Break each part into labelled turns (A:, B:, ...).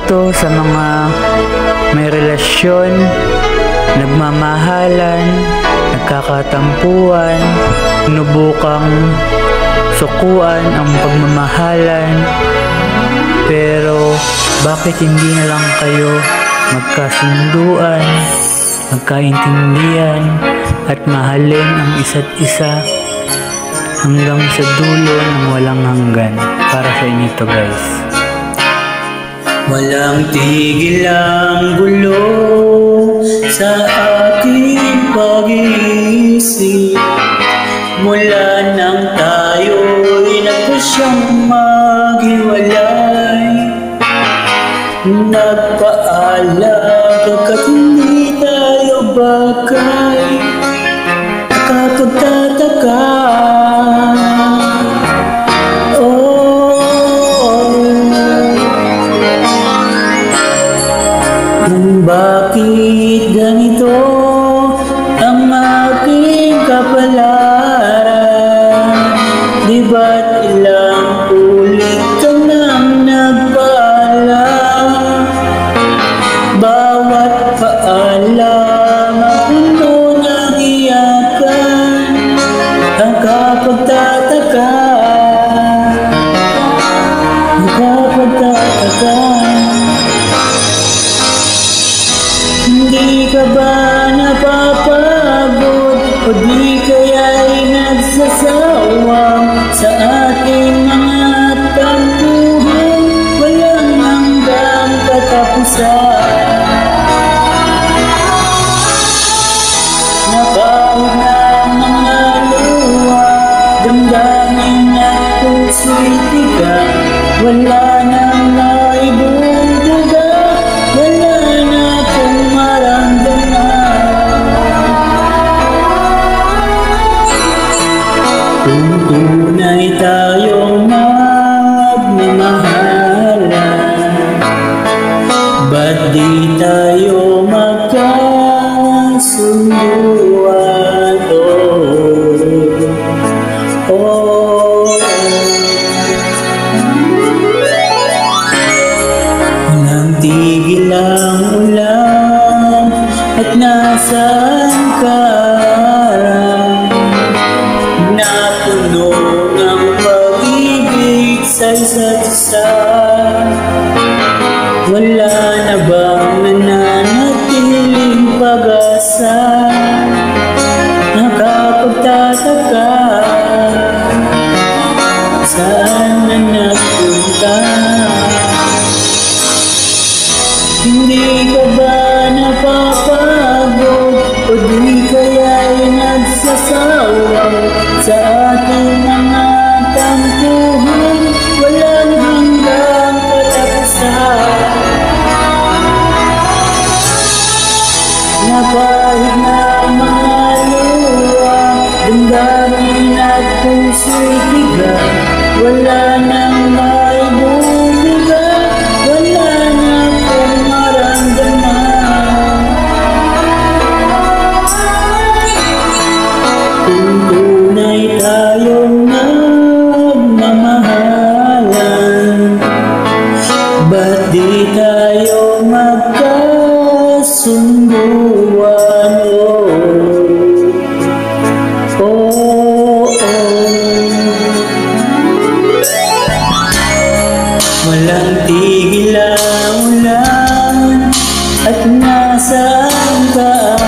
A: to sa mga may relasyon, nagmamahalan, nagkakatampuan, nubukang sukuan ang pagmamahalan, pero bakit hindi na lang kayo magkasunduan, magkaintindihan at mahalin ang isa't isa hanggang sa dulo ng walang hanggan? Para sa inyo to, guys.
B: Walang tigil ang gulo sa aking pag-iisip mula nang tayo'y nagpasyang maghiwalay. Nagpaalam pagkat hindi tayo bagay, nakapagtataka. Bakit ganito ang aking kapalaran? Di ba't ilang ulit ka nang nagpaalam? Bawat paalam ako nang iyakan, ang kapagtataka, ang kapagtataka. Hindi ka ba napapagod o di kaya'y nagsasawang sa ating mga tampuhan? Walang hanggang katapusan. Napahid ng mga luha, damdamin at puso'y tigang, wala nang naibubulga, wala na kong maramdaman. Kung tunay tayong magmamahalan, ba't di tayo magkasunduan? Walang tigil ang ulan at nasaan ka? Napuno ng pag-ibig sa isa't isa. Wala na bang nananatiling pag-asa? Nakapagtataka, saan na nagpunta? Hindi ka ba napapagod o di kaya'y nagsasawang sa ating mga tampuhan? Walang hanggang katapusan. Napahid ng mga luha, damdamin at puso'y tigang, wala nang maibubulga, wala na kong maramdaman. Kung tunay tayong nagmamahalan, ba't di tayo magkasunduan? Walang tigil ang ulan at nasaan ka?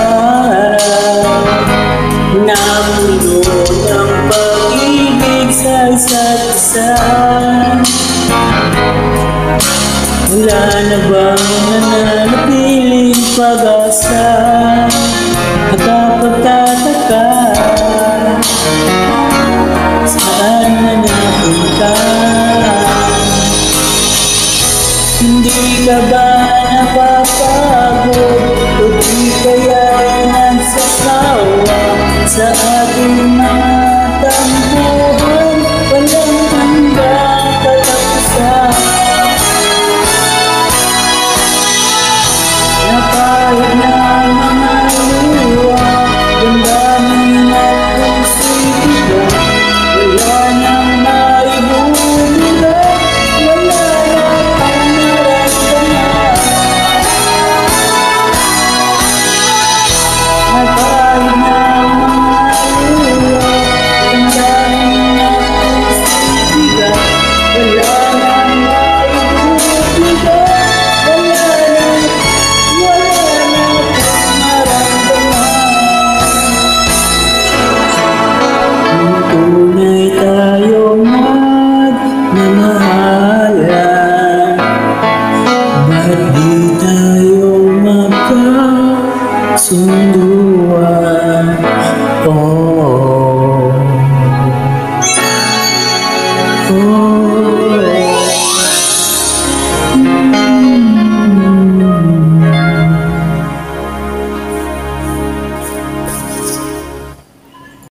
B: Napuno ng pag-ibig sa isa't isa. Wala na bang nananatiling pag-asa? Nakapagtataka, saan na napunta? Hindi ka ba